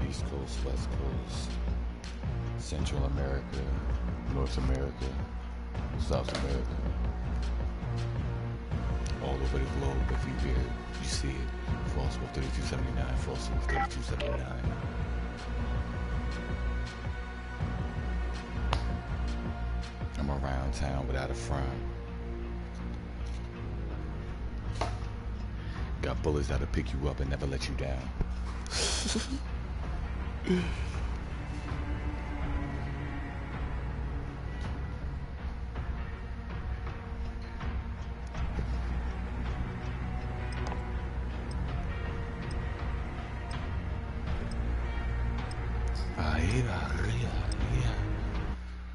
East Coast, West Coast, Central America, North America, South America, all over the globe. If you hear it, you see it. FrostWolf3279, FrostWolf3279. I'm around town without a frown. Got bullets that'll pick you up and never let you down.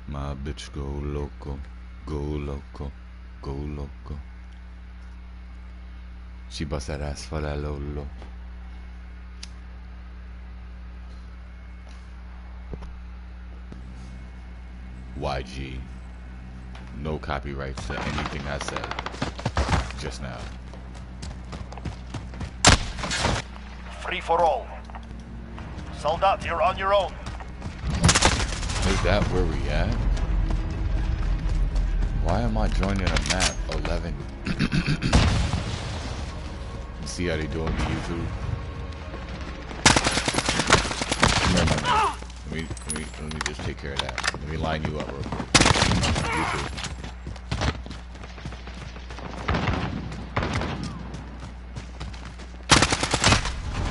My bitch go loco, go loco, go loco. She bust that ass for that lolo. YG. No copyrights to anything I said just now. Free for all. Soldat, you're on your own. Is that where we at? Why am I joining a map 11? See how they doing on YouTube? Come here, my man. Let me just take care of that. Let me line you up real quick. YouTube.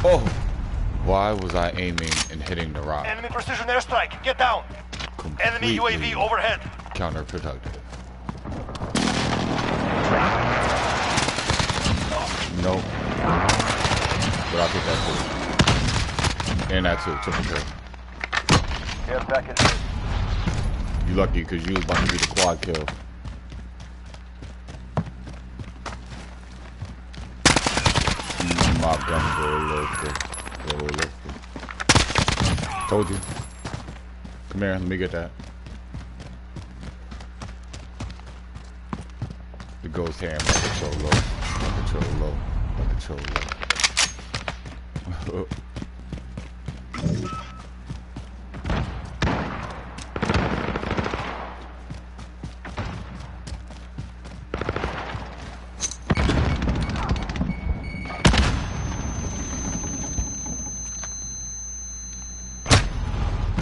Oh! Why was I aiming and hitting the rock? Enemy precision airstrike. Get down. Enemy UAV overhead. Counterproductive. Nope. But I'll take that too. And that too. Triple kill. Air package. You lucky because you was about to be the quad kill. My gun go loco. Go loco. Told you. Come here, let me get that. The ghost hand, my control low. My control low. My control low.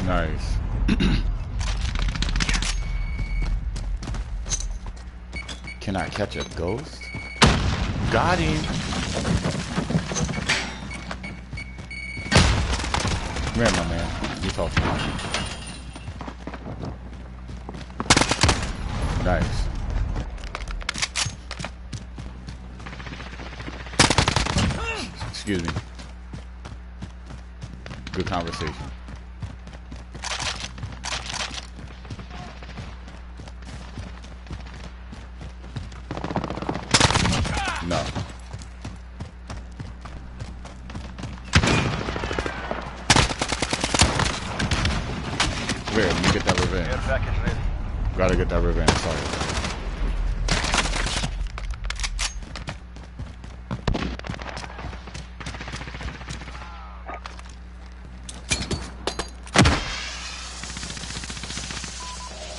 Nice. Can I catch a ghost? Got him. Come here, my man. You talk to me. Nice. Excuse me. Good conversation. No. Where? Let me get that revenge. Air package ready. Gotta get that revenge, sorry.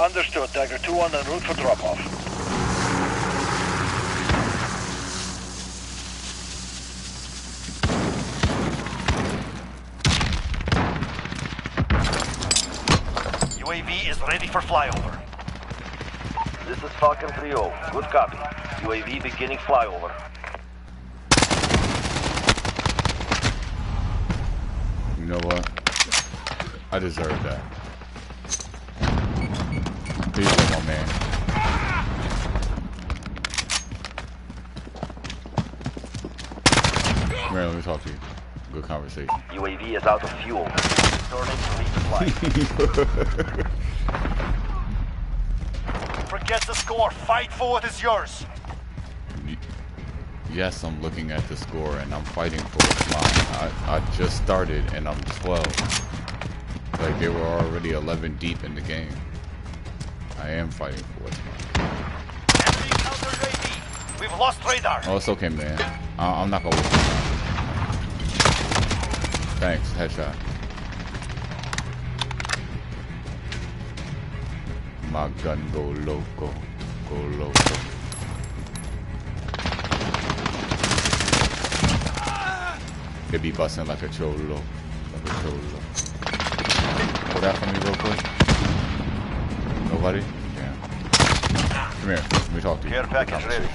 Understood. Tiger 2-1 en route for drop-off. UAV is ready for flyover. This is Falcon 3-0. Good copy. UAV beginning flyover. You know what? I deserve that. Please go, my man. Come here, let me talk to you. Good conversation. UAV is out of fuel. Returning to resupply. Forget the score. Fight for what is yours. Yes, I'm looking at the score and I'm fighting for what's mine. I just started and I'm 12. Like they were already 11 deep in the game. I am fighting for what's mine. Enemy counter UAV. We've lost radar. Oh, it's okay, man. I'm not gonna waste my time. Thanks, headshot. My gun go loco, go loco. It be busting like a cholo, like a cholo. Pull that for me real quick. Nobody? Yeah. Come here, let me talk to you. Care package ready.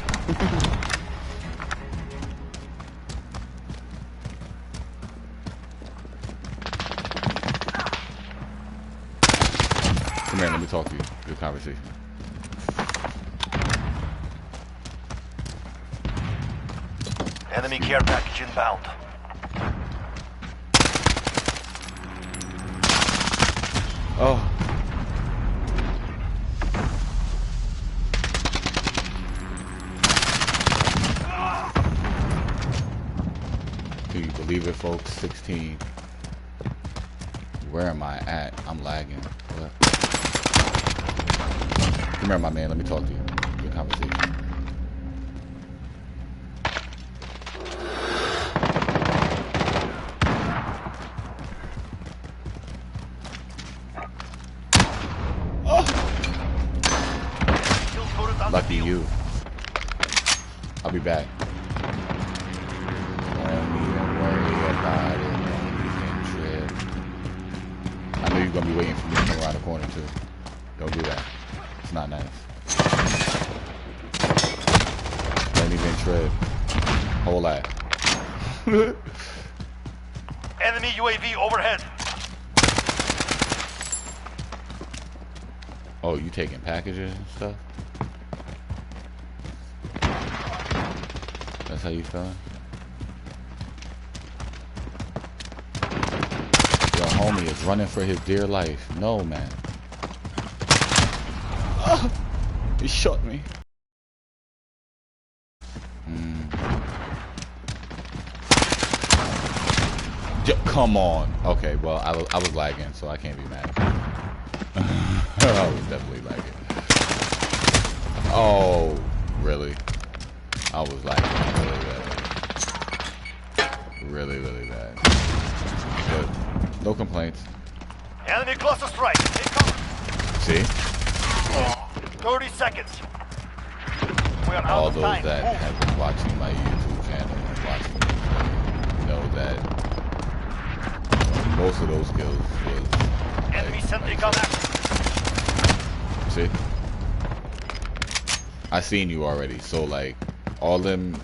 Come here, let me talk to you. Good conversation. Enemy care package inbound. Oh. Can you believe it, folks? 16. Where am I at? I'm lagging. What? Come here, my man. Let me talk to you. Good conversation. Lucky you. I'll be back. Don't even worry about it. Don't even trip. I know you're gonna be waiting for me to come around the corner too. Don't do that. It's not nice. Don't even trip. Whole lot. Enemy UAV overhead. Oh, you taking packages and stuff? That's how you feeling? Your homie is running for his dear life. No, man. Oh, he shot me. Come on. Okay, well, I was lagging, so I can't be mad. I was definitely lagging. Oh, really? I was lagging really bad. Really, really bad. But no complaints. Enemy cluster strike. Take cover. See? 30 seconds. We are out All of those time. that have been watching my YouTube channel and watching me know that most of those kills was Enemy sentry gun active. See? I seen you already, so like all them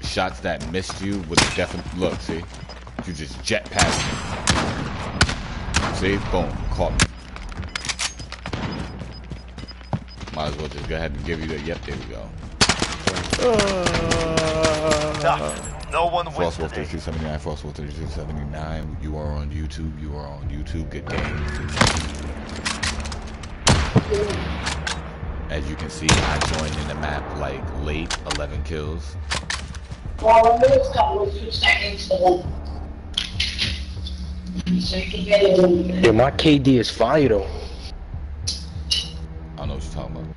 shots that missed you would definitely look, see? You just jet past me. See? Boom, caught me. Might as well just go ahead and give you the yep, there we go. No one wins today. FrostWolf3279, FrostWolf3279. You are on YouTube. You are on YouTube. Good game. As you can see, I joined in the map like late, 11 kills. Yeah, my KD is fire though. I don't know what you're talking about.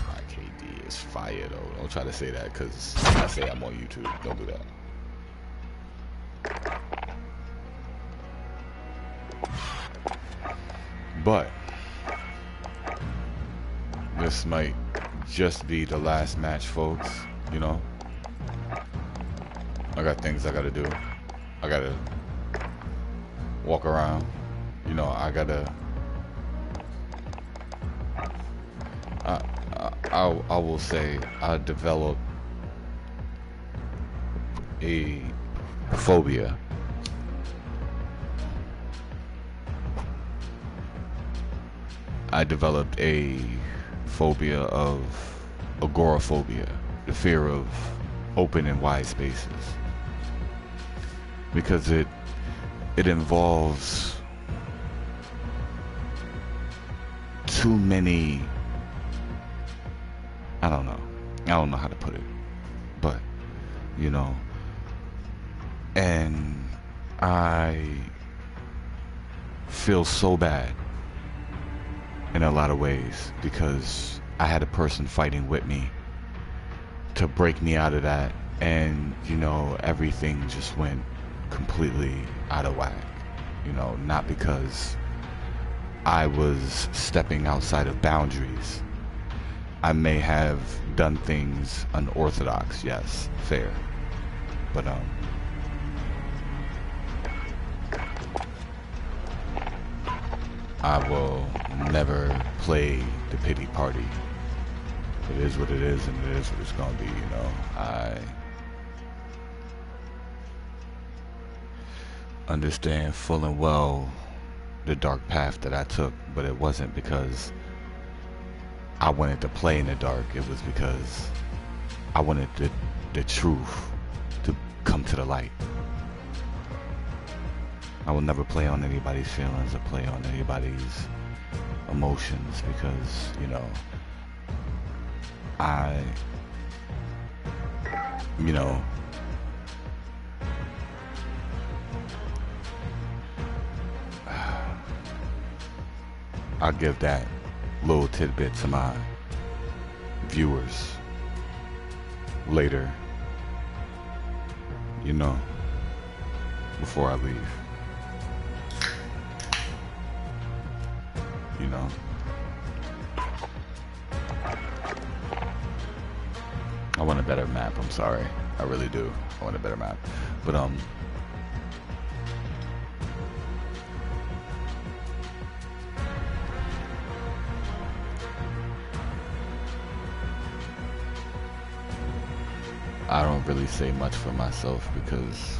My KD is fire though. Don't try to say that because I say I'm on YouTube. Don't do that. But this might just be the last match, folks. You know, I got things I gotta do. I gotta walk around. You know, I gotta. I will say I developed a phobia. I developed a phobia of agoraphobia, the fear of open and wide spaces, because it involves too many. I don't know how to put it, but you know, and I feel so bad in a lot of ways because I had a person fighting with me to break me out of that, and you know, everything just went completely out of whack. You know, not because I was stepping outside of boundaries. I may have done things unorthodox, yes, fair. But I will never play the pity party. It is what it is, and it is what it's gonna be, you know. I understand full and well the dark path that I took, but it wasn't because I wanted to play in the dark. It was because I wanted the truth to come to the light. I will never play on anybody's feelings or play on anybody's emotions because, you know, I'll give that little tidbit to my viewers later, you know, before I leave. You know, I want a better map. I'm sorry, I really do. I want a better map, but I don't really say much for myself because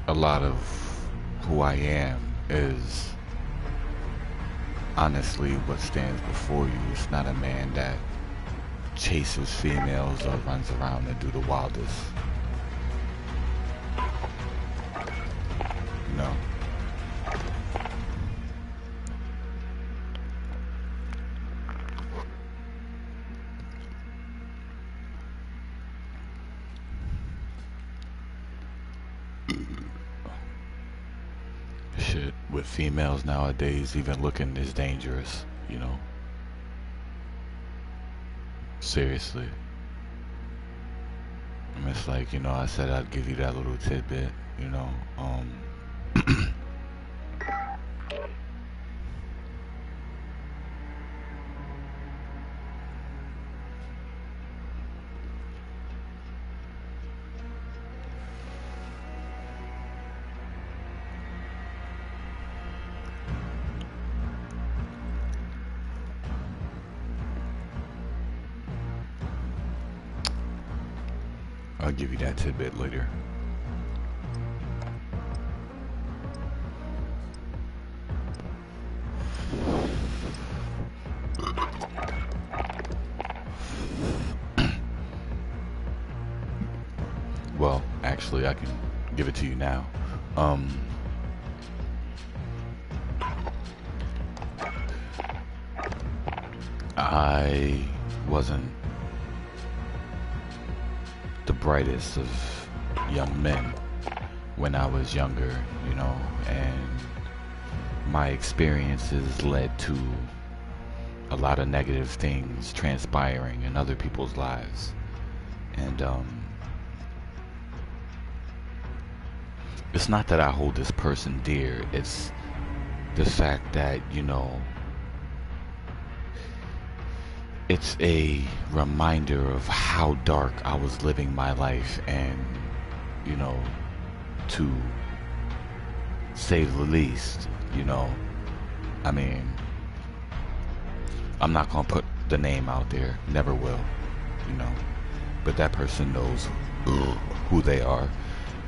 a lot of who I am is honestly what stands before you. It's not a man that chases females or runs around and do the wildest. You know? Shit, with females nowadays, even looking is dangerous, you know? Seriously. And it's like, you know, I said I'd give you that little tidbit, you know, I'll give you that tidbit later. Well, actually, I can give it to you now. I wasn't the brightest of young men when I was younger, you know, and my experiences led to a lot of negative things transpiring in other people's lives. And it's not that I hold this person dear, it's the fact that, you know, it's a reminder of how dark I was living my life, and, you know, to say the least, you know, I mean, I'm not gonna put the name out there, never will, you know, but that person knows who they are,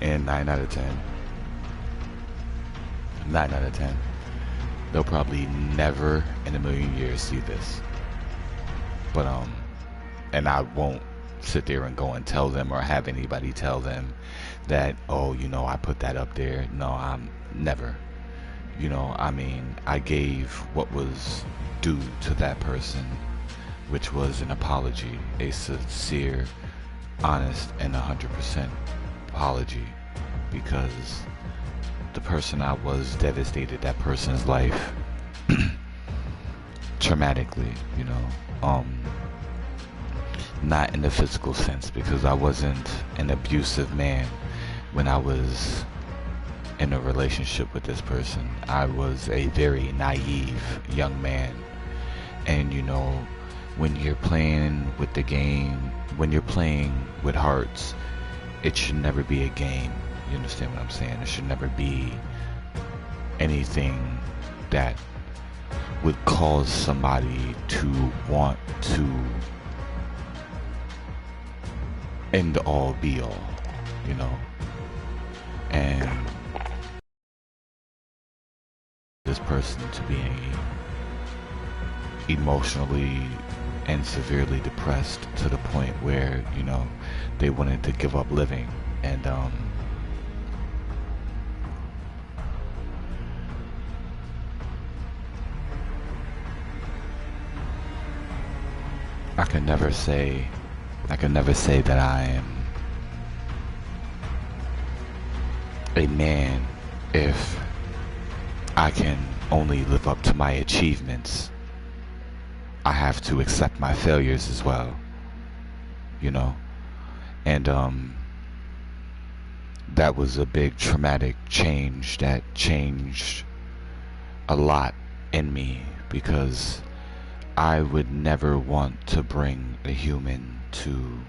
and 9 out of 10, they'll probably never in a million years see this. But and I won't sit there and go and tell them or have anybody tell them that, oh, you know, I put that up there. No, I'm never. You know, I mean, I gave what was due to that person, which was an apology, a sincere, honest, and 100% apology, because the person I was devastated that person's life traumatically, you know. Not in the physical sense, because I wasn't an abusive man when I was in a relationship with this person. I was a very naive young man. And you know, when you're playing with the game, when you're playing with hearts, it should never be a game. You understand what I'm saying? It should never be anything that would cause somebody to want to end all be all, you know? And this person to being emotionally and severely depressed to the point where, you know, they wanted to give up living. And I can never say that I am a man if I can only live up to my achievements. I have to accept my failures as well, you know. And that was a big traumatic change that changed a lot in me, because I would never want to bring a human to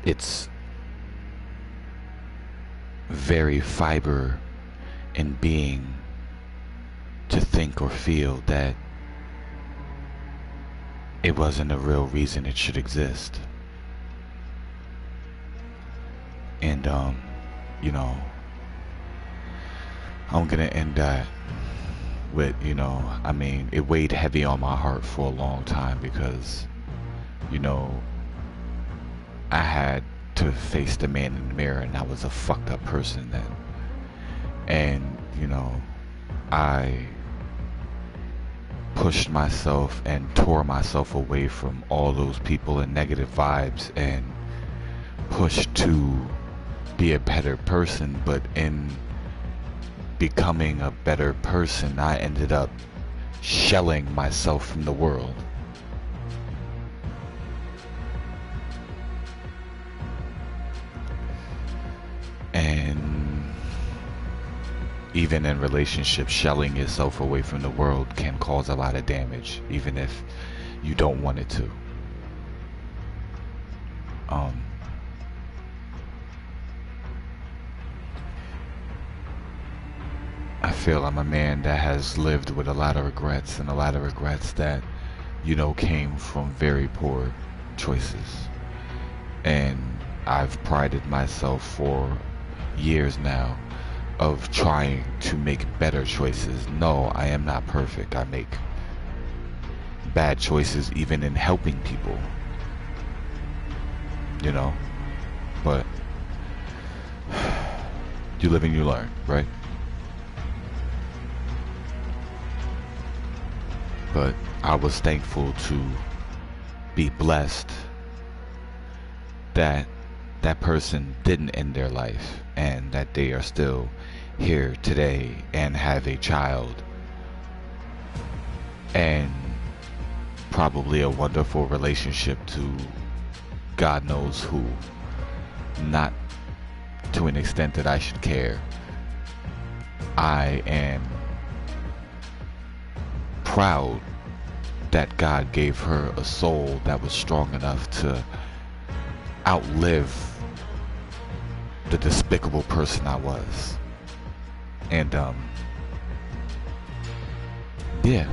its very fiber in being to think or feel that it wasn't a real reason it should exist. And you know, I'm gonna end that with, you know, I mean, it weighed heavy on my heart for a long time, because, you know, I had to face the man in the mirror, and I was a fucked up person then. And, you know, I pushed myself and tore myself away from all those people and negative vibes, and pushed to be a better person. But in becoming a better person, I ended up shelling myself from the world. And even in relationships, shelling yourself away from the world can cause a lot of damage, even if you don't want it to. I feel I'm a man that has lived with a lot of regrets, and a lot of regrets that, you know, came from very poor choices. And I've prided myself for years now of trying to make better choices. No, I am not perfect. I make bad choices even in helping people, you know, but you live and you learn, right? But I was thankful to be blessed that that person didn't end their life, and that they are still here today and have a child and probably a wonderful relationship to God knows who. Not to an extent that I should care. I am proud that God gave her a soul that was strong enough to outlive the despicable person I was. And yeah.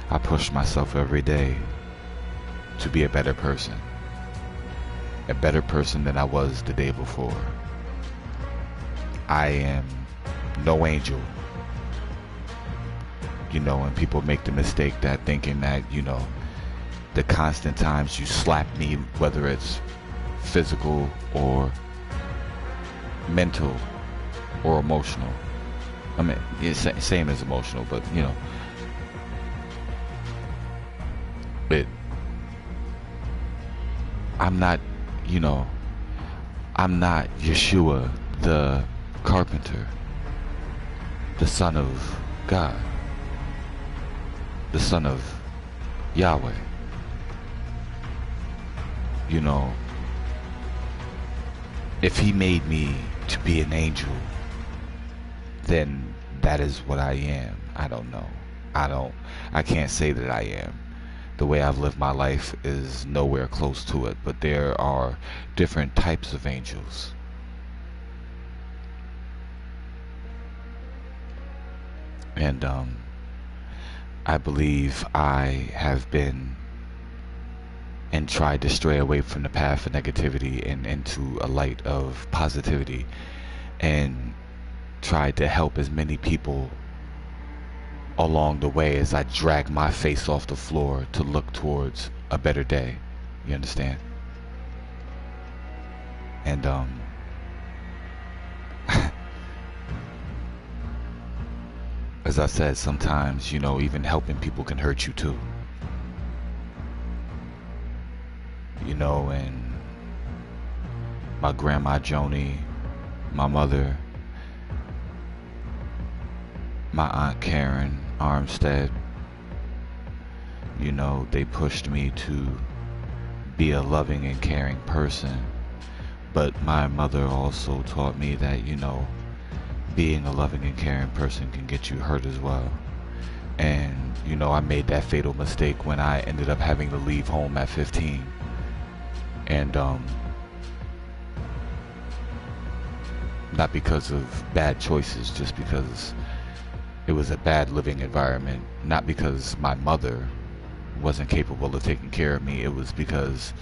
I push myself every day to be a better person. A better person than I was the day before. I am no angel. You know, and people make the mistake that thinking that, you know, the constant times you slap me, whether it's physical or mental or emotional. I mean, it's same as emotional, but you know, I'm not, you know, I'm not Yeshua the carpenter, the son of God. the son of Yahweh. You know, if he made me to be an angel, then that is what I am. I don't know. I can't say that I am. The way I've lived my life is nowhere close to it, but there are different types of angels. And I believe I have been and tried to stray away from the path of negativity and into a light of positivity, and tried to help as many people along the way as I drag my face off the floor to look towards a better day. You understand? And as I said, sometimes, you know, even helping people can hurt you too. You know, and my grandma Joni, my mother, my aunt Karen Armstead, you know, they pushed me to be a loving and caring person. But my mother also taught me that, you know, being a loving and caring person can get you hurt as well. And, you know, I made that fatal mistake when I ended up having to leave home at 15. And not because of bad choices, just because it was a bad living environment. Not because my mother wasn't capable of taking care of me. It was because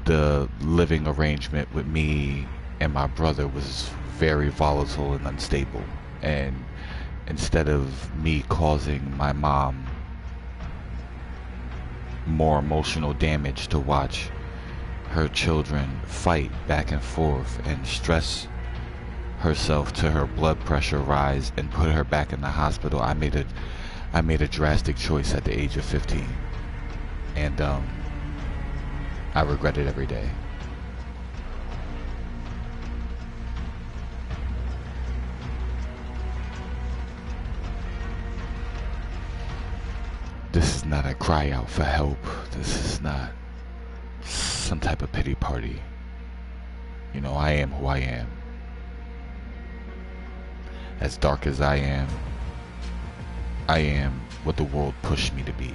the living arrangement with me and my brother was very volatile and unstable. And instead of me causing my mom more emotional damage to watch her children fight back and forth and stress herself to her blood pressure rise and put her back in the hospital, I made a drastic choice at the age of 15, and I regret it every day. This is not a cry out for help. This is not some type of pity party. You know, I am who I am. As dark as I am what the world pushed me to be.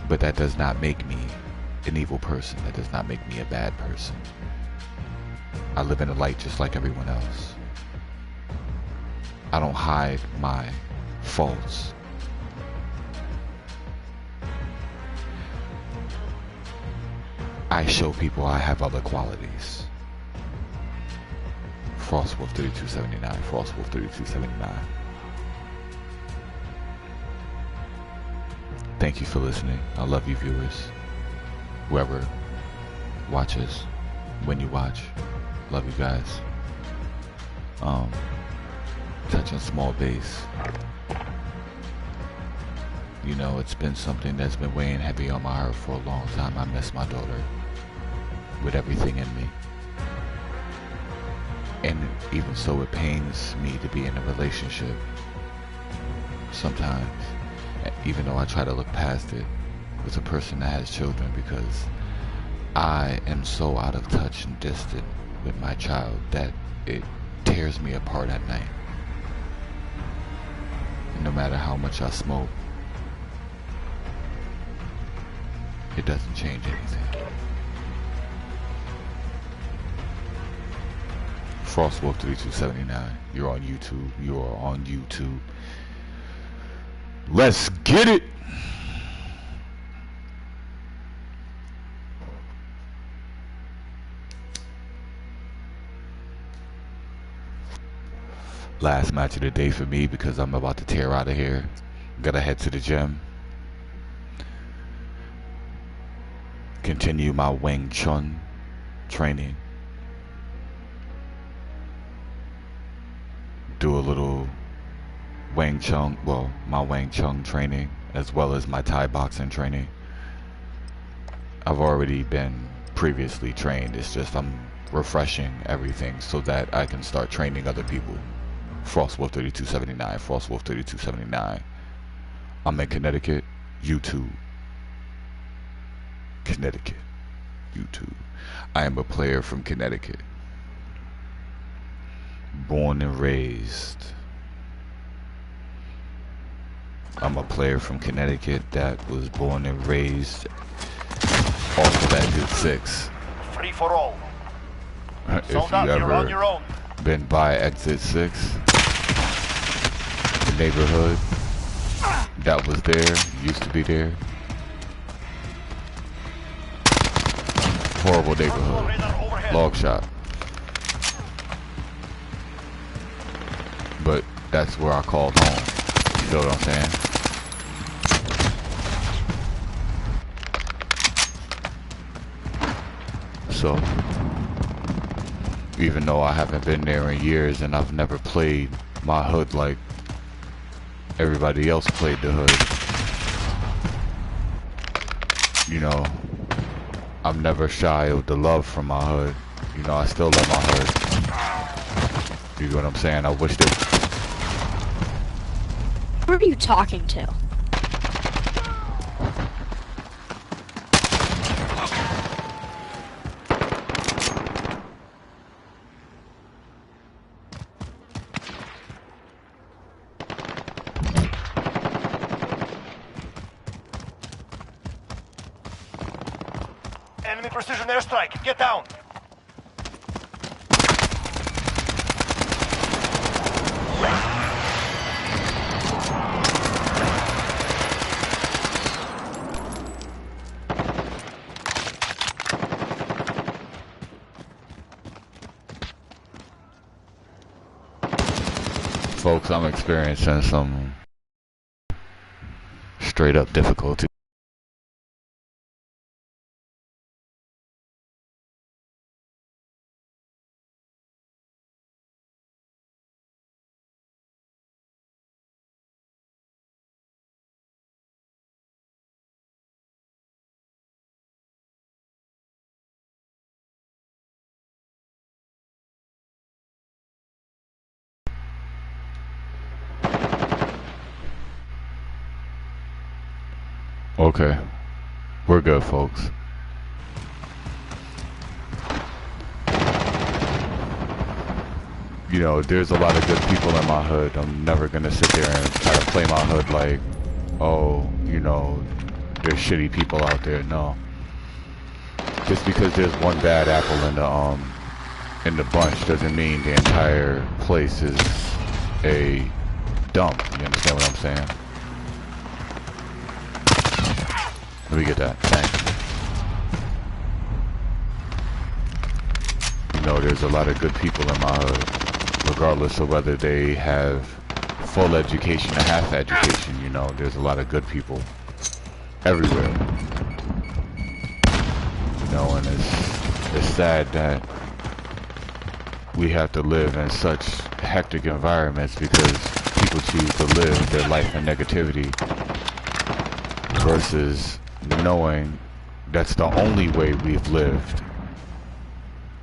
But that does not make me an evil person. That does not make me a bad person. I live in the light just like everyone else. I don't hide my faults. I show people I have other qualities. FrostWolf3279, FrostWolf3279. Thank you for listening. I love you, viewers. Whoever watches, when you watch, love you guys. Touching small base. You know, it's been something that's been weighing heavy on my heart for a long time. I miss my daughter with everything in me. And even so, it pains me to be in a relationship sometimes, even though I try to look past it, with a person that has children, because I am so out of touch and distant with my child that it tears me apart at night. And no matter how much I smoke, it doesn't change anything. FrostWolf3279, you're on YouTube. You are on YouTube. Let's get it! Last match of the day for me, because I'm about to tear out of here. Gotta head to the gym. Continue my Wing Chun training. Do a little Wing Chun, well, my Wing Chun training, as well as my Thai boxing training. I've already been previously trained. It's just I'm refreshing everything so that I can start training other people. FrostWolf3279, FrostWolf3279. I'm in Connecticut, YouTube. Connecticut, YouTube. I am a player from Connecticut. Born and raised. I'm a player from Connecticut that was born and raised off of Exit 6. Free for all. If you ever been by Exit 6, the neighborhood that was there, used to be there. Horrible neighborhood. Log shop. But that's where I called home. You feel what I'm saying? So, even though I haven't been there in years and I've never played my hood like everybody else played the hood, you know, I'm never shy of the love from my hood. You know, I still love my hood. You know what I'm saying? I wish that... Who are you talking to? Enemy precision airstrike. Get down. Folks, I'm experiencing some straight up difficulty. Okay, we're good, folks. You know, there's a lot of good people in my hood. I'm never gonna sit there and try to play my hood like, oh, you know, there's shitty people out there. No. Just because there's one bad apple in the bunch doesn't mean the entire place is a dump. You understand what I'm saying? Let me get that. Thanks. You know, there's a lot of good people in my hood, regardless of whether they have full education or half education. You know, there's a lot of good people everywhere. You know, and it's sad that we have to live in such hectic environments because people choose to live their life in negativity versus knowing that's the only way we've lived,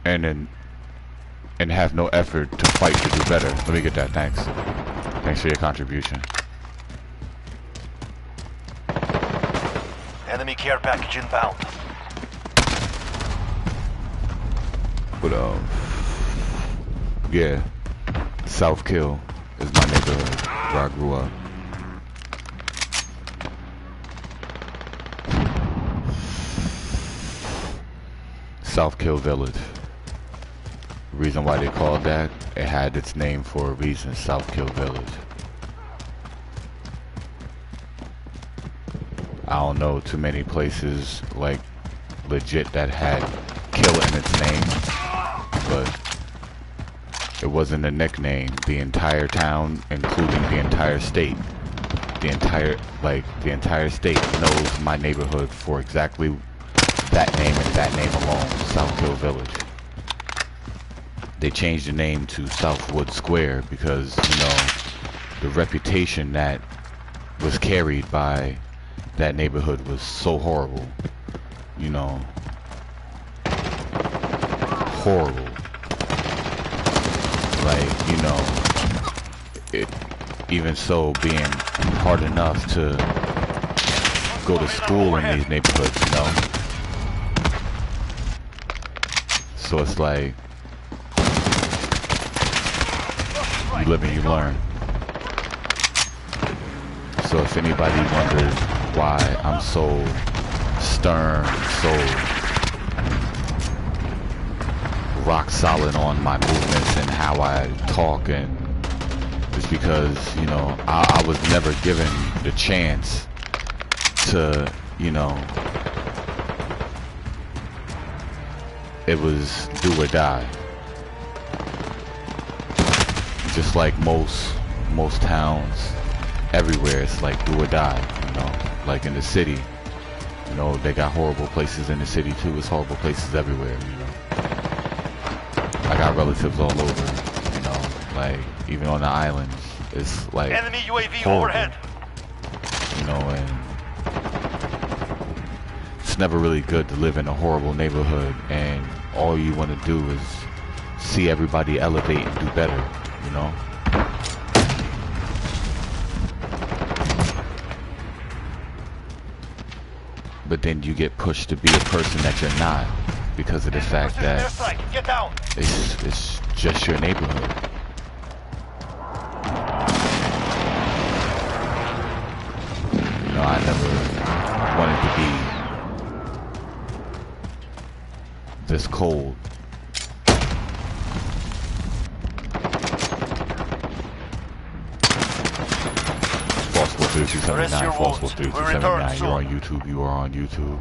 and have no effort to fight to do better. Let me get that. Thanks. Thanks for your contribution. Enemy care package inbound. But yeah, South Kill is my neighborhood where I grew up. South Kill Village. The reason why they called that, it had its name for a reason, South Kill Village. I don't know too many places like legit that had kill in its name, but it wasn't a nickname. The entire town, including the entire state, the entire state knows my neighborhood for exactly that name and that name alone, South Kill Village. They changed the name to Southwood Square because, you know, the reputation that was carried by that neighborhood was so horrible. You know, horrible. Like, you know, even so, being hard enough to go to school in these neighborhoods, you know? So it's like, you live and you learn. So if anybody wonders why I'm so stern, so rock solid on my movements and how I talk, and it's because, you know, I was never given the chance to, you know, it was do or die. Just like most towns everywhere, it's like do or die, you know. Like in the city, you know, they got horrible places in the city too. It's horrible places everywhere, you know. I got relatives all over, you know, like even on the islands. It's like Enemy UAV horrible, overhead. you know, and it's never really good to live in a horrible neighborhood and all you want to do is see everybody elevate and do better, you know. But then you get pushed to be a person that you're not because of the fact that it's just your neighborhood. You know, I never wanted to be this cold. FrostWolf3279, FrostWolf3279, you're on YouTube, you are on YouTube.